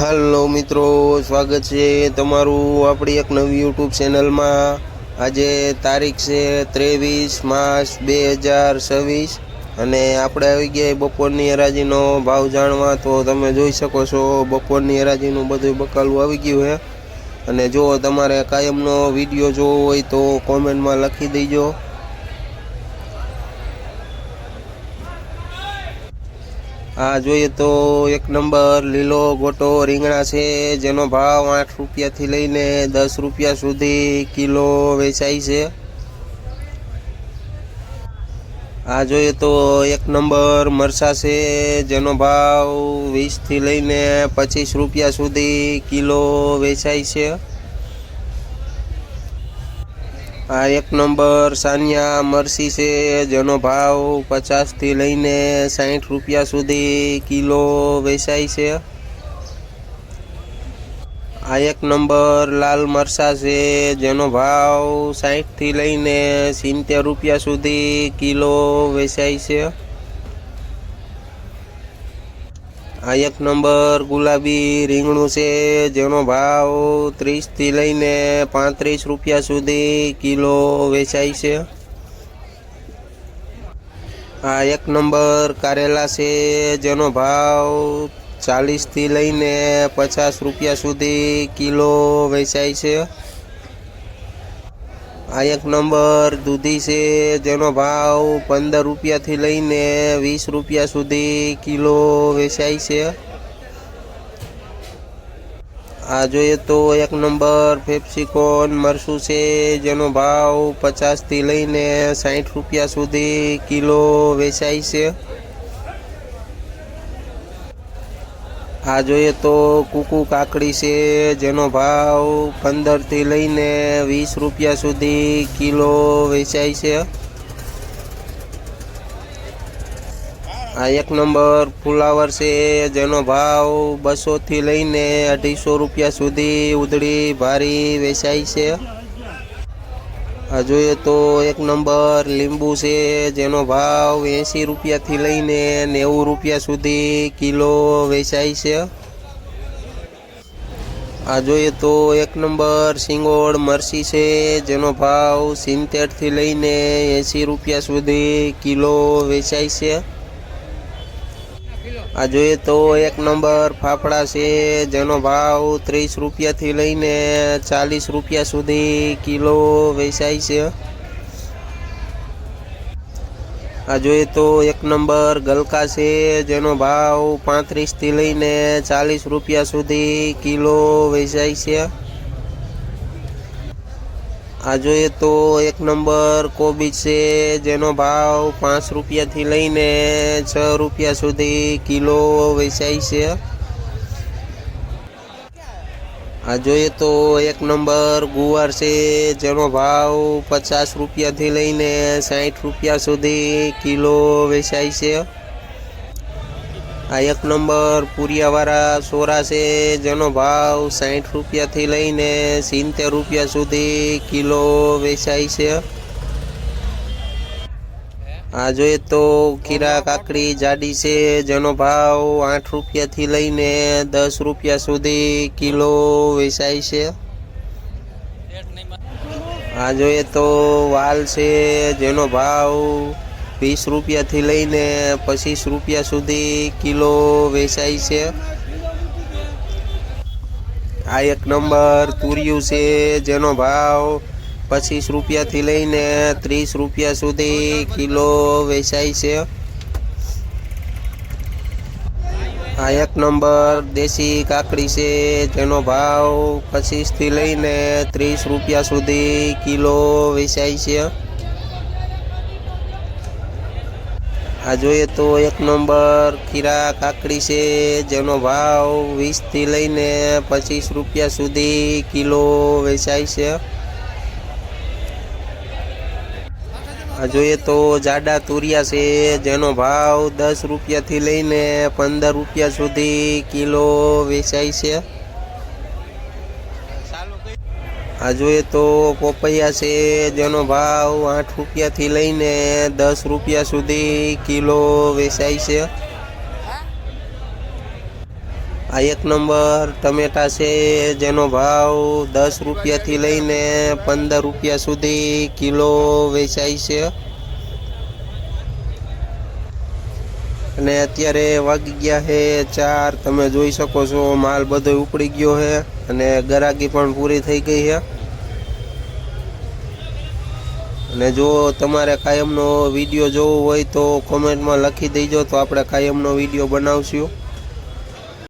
હાલો મિત્રો, સ્વાગત છે તમારું આપણી એક નવી યુટ્યુબ ચેનલમાં। આજે તારીખ છે 23 માર્ચ 2026 અને આપણે આવી ગયા બપોરની હરાજીનો ભાવ જાણવા। તો તમે જોઈ શકો છો બપોરની હરાજીનું બધું બકાલું આવી ગયું છે। અને જો તમારે કાયમનો વિડીયો જોવો હોય તો કોમેન્ટમાં લખી દેજો। આ જોઈએ તો એક નંબર લીલો ગોટો રીંગણા છે, જેનો ભાવ 8 રૂપિયાથી લઈને 10 રૂપિયા સુધી કિલો વેચાય છે। આ જોઈએ તો એક નંબર મરચાં છે, જેનો ભાવ 20થી લઈને 25 રૂપિયા સુધી કિલો વેચાય છે। આ એક નંબર સાનિયા મરસી છે, જેનો ભાવ 50થી લઈને 60 રૂપિયા સુધી કિલો વેચાય છે। આ એક નંબર લાલ મરચાં છે, જેનો ભાવ 60થી લઈને 70 રૂપિયા સુધી કિલો વેચાય છે। આ એક નંબર ગુલાબી રીંગણું છે, જેનો ભાવ 30થી લઈને 35 રૂપિયા સુધી કિલો વેચાય છે। આ એક નંબર કારેલા છે, જેનો ભાવ 40થી લઈને 50 રૂપિયા સુધી કિલો વેચાય છે। આ એક નંબર દૂધી છે, જેનો ભાવ 15 રૂપિયાથી લઈને 20 રૂપિયા સુધી કિલો વેચાય છે। આ જોઈએ તો એક નંબર પેપ્સિકોન મરચું છે, જેનો ભાવ 50થી લઈને 60 રૂપિયા સુધી કિલો વેચાય છે। આ જોઈએ તો કુકુ કાકડી છે, જેનો ભાવ 15થી લઈને 20 રૂપિયા સુધી કિલો વેચાય છે। આ એક નંબર ફુલાવર છે, જેનો ભાવ 200થી લઈને 250 રૂપિયા સુધી ઉધડી ભારી વેચાય છે। આ જોઈએ તો એક નંબર લીંબુ છે, જેનો ભાવ 80 રૂપિયાથી લઈને 90 રૂપિયા સુધી કિલો વેચાય છે। આ જોઈએ તો એક નંબર સિંગોડ મરચી છે, જેનો ભાવ 70થી લઈને 80 રૂપિયા સુધી કિલો વેચાય છે। આ જોઈએ તો એક નંબર ફાફડા છે, જેનો ભાવ 30 રૂપિયાથી લઈને 40 રૂપિયા સુધી કિલો વેચાય છે। આ જોઈએ તો એક નંબર ગલકા છે, જેનો ભાવ 35થી લઈને 40 રૂપિયા સુધી કિલો વેચાય છે। આ જોઈએ તો એક નંબર કોબીજ છે, જેનો ભાવ 5 રૂપિયાથી લઈને 6 રૂપિયા સુધી કિલો વેચાય છે। આ જોઈએ તો એક નંબર ગુવાર છે, જેનો ભાવ 50 રૂપિયાથી લઈને 60 રૂપિયા સુધી કિલો વેચાય છે। આ એક નંબર પૂરિયાવાળા સોરા છે, જેનો ભાવ 60 રૂપિયાથી લઈને 70 રૂપિયા સુધી કિલો વેચાય છે। આ જોઈએ તો ખીરા કાકડી જાડી છે, જેનો ભાવ 8 રૂપિયાથી લઈને 10 રૂપિયા સુધી કિલો વેચાય છે। આ જોઈએ તો વાલ છે, જેનો ભાવ 20 રૂપિયાથી લઈને 25 રૂપિયા સુધી કિલો વેચાય છે। આ એક નંબર તુરિયું છે, જેનો ભાવ 25 રૂપિયાથી લઈને 30 રૂપિયા સુધી કિલો વેચાય છે। આ એક નંબર દેશી કાકડી છે, જેનો ભાવ 25થી લઈને 30 રૂપિયા સુધી કિલો વેચાય છે। આ જોઈએ તો એક નંબર ખીરા કાકડી છે, જેનો ભાવ 20થી લઈને 25 રૂપિયા સુધી કિલો વેચાય છે। આ જોઈએ તો જાડા તુરિયા છે, જેનો ભાવ 10 રૂપિયાથી લઈને 15 રૂપિયા સુધી કિલો વેચાય છે। આ જોઈએ તો પોપૈયા છે, જેનો ભાવ 8 રૂપિયાથી લઈને 10 રૂપિયા સુધી કિલો વેચાય છે। આ 1 નંબર ટમેટા છે, જેનો ભાવ 10 રૂપિયાથી લઈને 15 રૂપિયા સુધી કિલો વેચાય છે. અને અત્યારે વાગી ગયા છે 4. તમે જોઈ શકો છો માલ બધો ઉપડી ગયો છે અને ગરાકી પણ પૂરી થઈ ગઈ છે. અને જો તમારે કાયમનો વિડીયો જોવો હોય તો કોમેન્ટમાં લખી દેજો, તો આપણે કાયમનો વિડીયો બનાવશું.